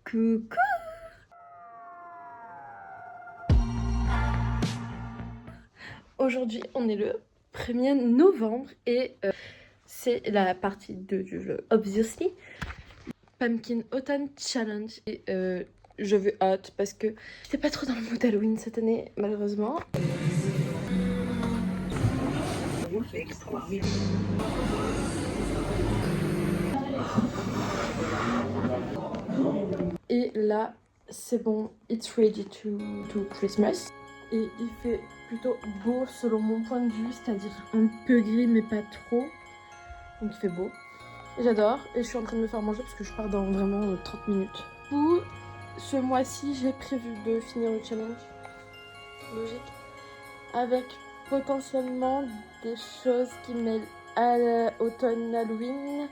Coucou. Aujourd'hui, on est le 1er novembre et c'est la partie 2 du vlog. Obviously, Pumpkin Autumn Challenge. Et je veux hâte parce que j'étais pas trop dans le mood Halloween cette année, malheureusement. Et là, c'est bon, it's ready to Christmas. Et il fait plutôt beau selon mon point de vue, c'est-à-dire un peu gris mais pas trop. Donc il fait beau. J'adore et je suis en train de me faire manger parce que je pars dans vraiment 30 minutes. Du coup, ce mois-ci, j'ai prévu de finir le challenge. Logique. Avec potentiellement des choses qui mêlent à automne, Halloween,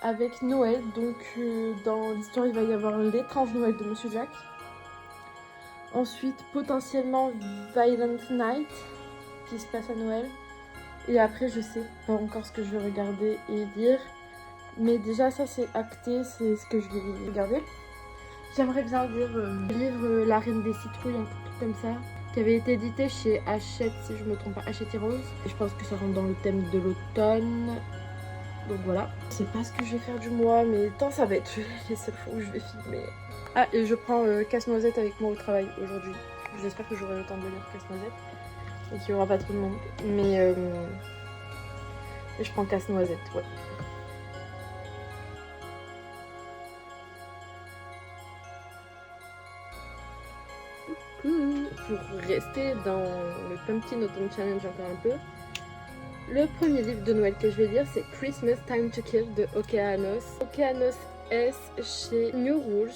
avec Noël. Donc dans l'histoire, il va y avoir l'étrange Noël de Monsieur Jack. Ensuite, potentiellement Violent Night, qui se passe à Noël. Et après, je sais pas encore ce que je vais regarder et dire. Mais déjà, ça c'est acté, c'est ce que je vais regarder. J'aimerais bien lire le livre La Reine des Citrouilles, un truc comme ça, qui avait été édité chez Hachette, si je me trompe pas, Hachette et Rose. Et je pense que ça rentre dans le thème de l'automne. Donc voilà. Je sais pas ce que je vais faire du mois, mais tant ça va être les seules fois où je vais filmer. Ah, et je prends Casse-Noisette avec moi au travail aujourd'hui. J'espère que j'aurai le temps de lire Casse-Noisette et qu'il y aura pas trop de monde. Mais je prends Casse-Noisette, ouais. Pour rester dans le Pumpkin Autumn Challenge encore un peu, le premier livre de Noël que je vais lire, c'est Christmas Time to Kill de Okeanos. Okeanos S chez New Rules.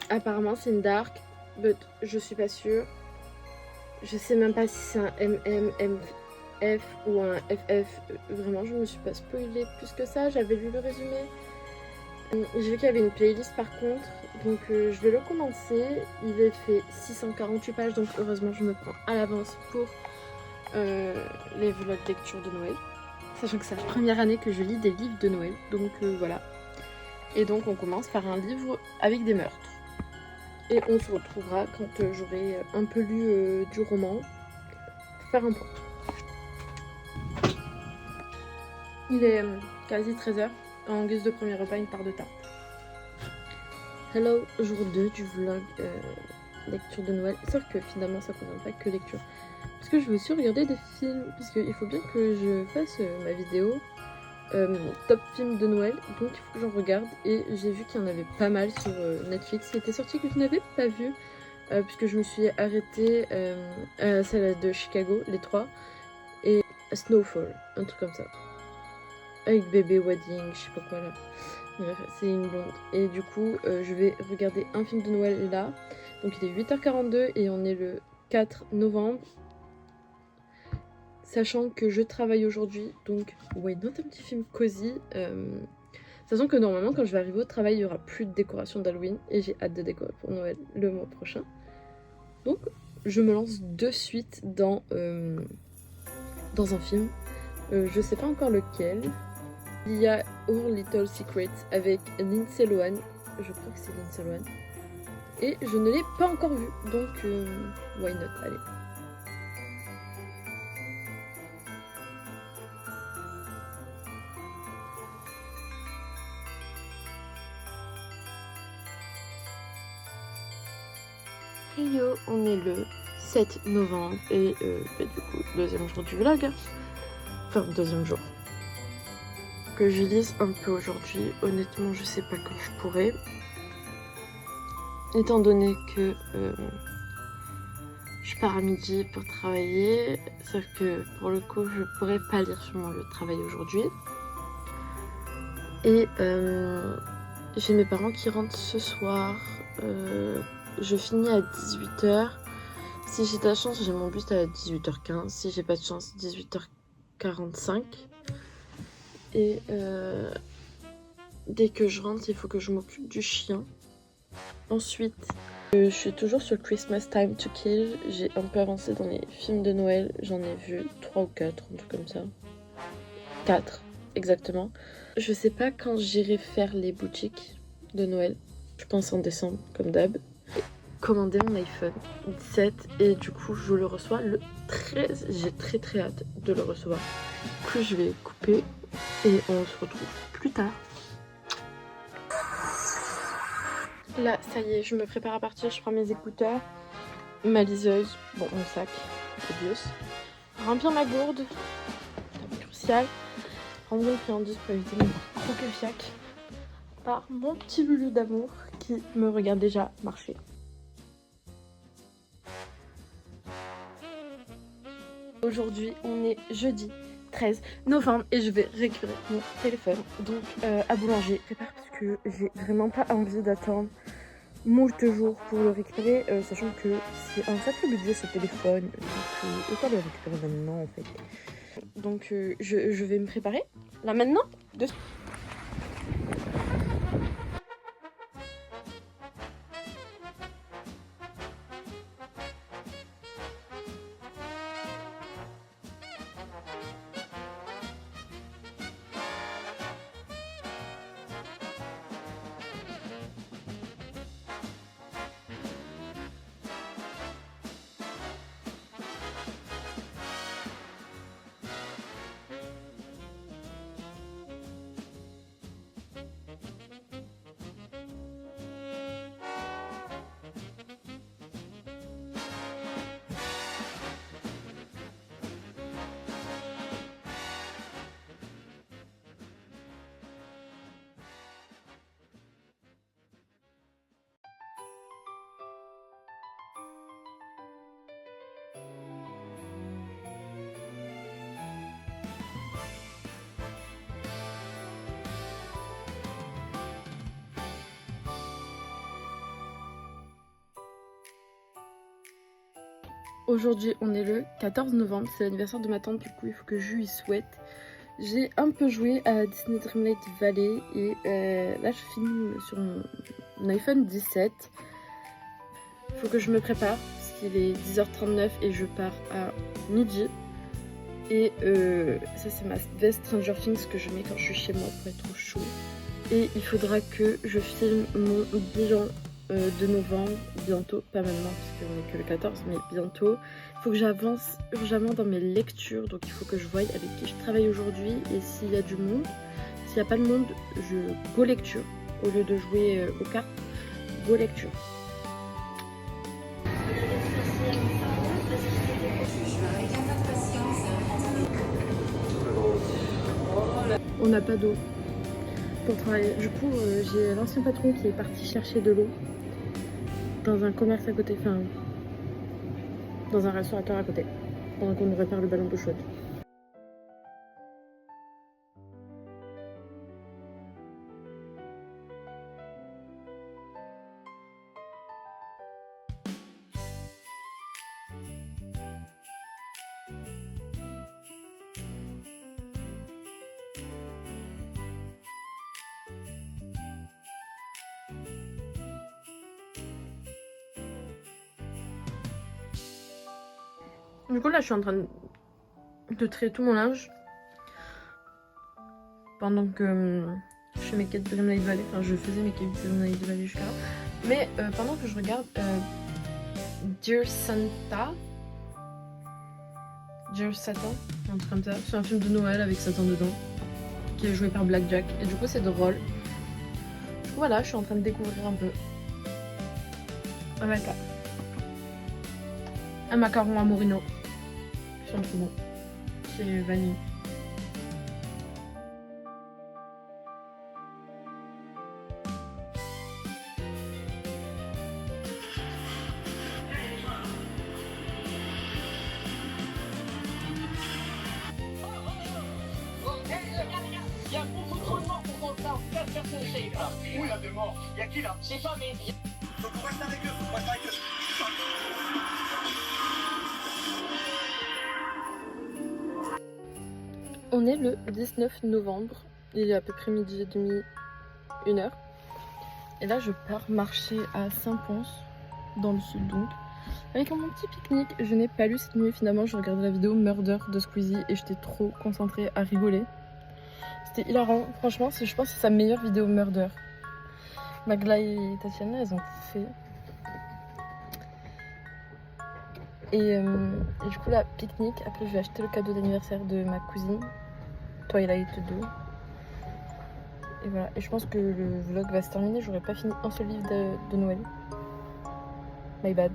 Apparemment c'est une dark, but je suis pas sûre. Je sais même pas si c'est un MMMF ou un FF. Vraiment, je me suis pas spoilée plus que ça. J'avais lu le résumé. J'ai vu qu'il y avait une playlist par contre, donc je vais le commencer. Il est fait 648 pages, donc heureusement je me prends à l'avance pour les vlogs lecture de Noël. Sachant que c'est la première année que je lis des livres de Noël, donc voilà. Et donc on commence par un livre avec des meurtres. Et on se retrouvera quand j'aurai un peu lu du roman pour faire un point. Il est quasi 13h. En guise de premier repas, une part de tarte. Hello, jour 2 du vlog lecture de Noël. Sauf que finalement ça ne concerne pas que lecture. Parce que je veux aussi regarder des films. Parce qu'il faut bien que je fasse ma vidéo top film de Noël. Donc il faut que j'en regarde. Et j'ai vu qu'il y en avait pas mal sur Netflix qui était sorti que je n'avais pas vu. Puisque je me suis arrêtée à celle de Chicago, les 3. Et Snowfall, un truc comme ça. Avec bébé wedding, je sais pas quoi là. Bref, c'est une blonde. Et du coup, je vais regarder un film de Noël là. Donc il est 8h42 et on est le 4 novembre. Sachant que je travaille aujourd'hui, donc why not un petit film cosy. Sachant que normalement quand je vais arriver au travail, il y aura plus de décoration d'Halloween. Et j'ai hâte de décorer pour Noël le mois prochain. Donc je me lance de suite dans un film. Je sais pas encore lequel. Il y a Our Little Secret avec Lindsay Lohan. Je crois que c'est Lindsay Lohan. Et je ne l'ai pas encore vu. Donc, why not? Allez. Hey yo, on est le 7 novembre. Et du coup, deuxième jour du vlog. Enfin, deuxième jour. Que je lise un peu aujourd'hui. Honnêtement, je sais pas quand je pourrais. Étant donné que je pars à midi pour travailler, sauf que pour le coup, je pourrais pas lire sur le travail aujourd'hui. Et j'ai mes parents qui rentrent ce soir. Je finis à 18h. Si j'ai de la chance, j'ai mon bus à 18h15. Si j'ai pas de chance, 18h45. Et dès que je rentre, il faut que je m'occupe du chien. Ensuite, je suis toujours sur Christmas Time to Kill. J'ai un peu avancé dans les films de Noël. J'en ai vu 3 ou 4, un truc comme ça. 4, exactement. Je sais pas quand j'irai faire les boutiques de Noël. Je pense en décembre, comme d'hab. J'ai commandé mon iPhone 17 et du coup je le reçois le 13. J'ai très hâte de le recevoir. Du coup je vais couper et on se retrouve plus tard. Là ça y est, je me prépare à partir, je prends mes écouteurs, ma liseuse, bon mon sac, obvious. Remplir ma gourde, c'est crucial. Rendre une friandise pour éviter de me croquer le fiac par mon petit Lulu d'amour qui me regarde déjà marcher. Aujourd'hui on est jeudi 13 novembre et je vais récupérer mon téléphone donc à boulanger. Je prépare parce que j'ai vraiment pas envie d'attendre moult jours pour le récupérer, sachant que c'est un sacré budget ce téléphone, donc autant le récupérer maintenant en fait. Donc je vais me préparer là maintenant de... Aujourd'hui on est le 14 novembre, c'est l'anniversaire de ma tante, du coup il faut que je lui souhaite. J'ai un peu joué à Disney Dreamlight Valley et là je filme sur mon iPhone 17. Il faut que je me prépare parce qu'il est 10h39 et je pars à midi. Et ça c'est ma veste Stranger Things que je mets quand je suis chez moi pour être au chaud. Et il faudra que je filme mon bilan de novembre, bientôt, pas maintenant parce qu'on est que le 14, mais bientôt. Il faut que j'avance urgemment dans mes lectures, donc il faut que je voie avec qui je travaille aujourd'hui et s'il y a du monde. S'il n'y a pas de monde, je go lecture au lieu de jouer aux cartes, go lecture. On n'a pas d'eau pour travailler. Du coup, j'ai l'ancien patron qui est parti chercher de l'eau dans un commerce à côté, enfin dans un restaurateur à côté, pendant qu'on nous répare le ballon d'eau chaude. Du coup là je suis en train de trier tout mon linge pendant que je fais mes quêtes de Dreamlight Valley, enfin je faisais mes quêtes de Dreamlight Valley jusqu'à là. Mais pendant que je regarde Dear Santa, un truc comme ça, c'est un film de Noël avec Satan dedans, qui est joué par Blackjack et du coup c'est drôle. Du coup voilà, je suis en train de découvrir un peu. Avec un macaron à Morino. Ils sont trop bons. C'est vanille. Il y a beaucoup trop de morts pour qu'on parle. 4 personnes safe là. Où il y a 2 morts? Il y a qui là? Je sais pas, mais. Faut qu'on reste avec eux, faut rester avec eux. On est le 19 novembre, il est à peu près midi et demi, 1h. Et là je pars marcher à Saint-Pons, dans le sud donc, avec mon petit pique-nique. Je n'ai pas lu cette nuit, finalement je regardais la vidéo Murder de Squeezie et j'étais trop concentrée à rigoler. C'était hilarant, franchement je pense que c'est sa meilleure vidéo Murder. Magla et Tatiana, elles ont fait. Et du coup, là, pique-nique. Après, je vais acheter le cadeau d'anniversaire de ma cousine, Twilight 2. Et voilà. Et je pense que le vlog va se terminer. J'aurais pas fini un seul livre de Noël. My bad.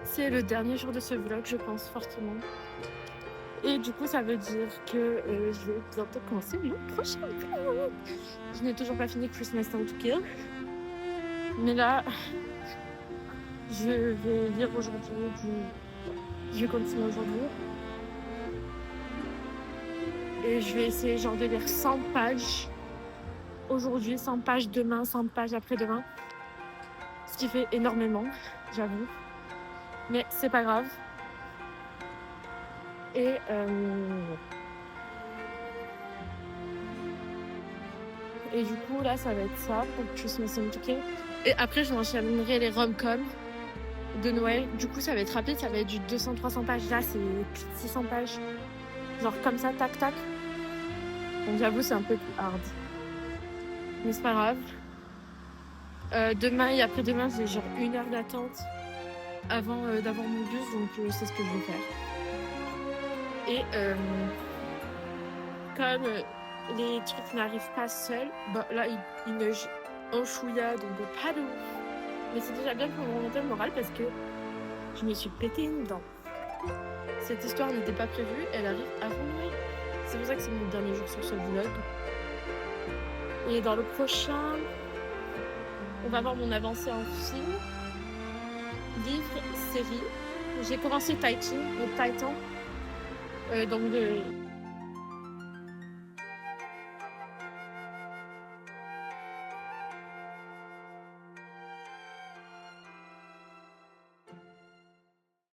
C'est le dernier jour de ce vlog, je pense fortement. Et du coup, ça veut dire que je vais bientôt commencer le prochain vlog. Je n'ai toujours pas fini Christmas Time to Kill. Mais là, je vais lire aujourd'hui. Je vais continuer aujourd'hui. Et je vais essayer genre de lire 100 pages. Aujourd'hui, 100 pages demain, 100 pages après-demain. Ce qui fait énormément, j'avoue. Mais c'est pas grave. Et du coup, là, ça va être ça pour Christmas Time to Kill. Et après, je m'enchaînerai les rom-coms de Noël. Du coup, ça va être rapide, ça va être du 200-300 pages. Là, c'est plus de 600 pages. Genre comme ça, tac, tac. Donc j'avoue, c'est un peu plus hard. Mais c'est pas grave. Demain et après-demain, j'ai genre 1 heure d'attente avant d'avoir mon bus, donc c'est ce que je vais faire. Et comme les trucs n'arrivent pas seuls, bah, là il neige en chouïa, donc pas de ouf. Mais c'est déjà bien pour me remonter le moral parce que je me suis pété une dent. Cette histoire n'était pas prévue, elle arrive avant Noël. C'est pour ça que c'est mon dernier jour sur ce vlog. Et dans le prochain, on va voir mon avancée en film, livre, série. J'ai commencé Titan, donc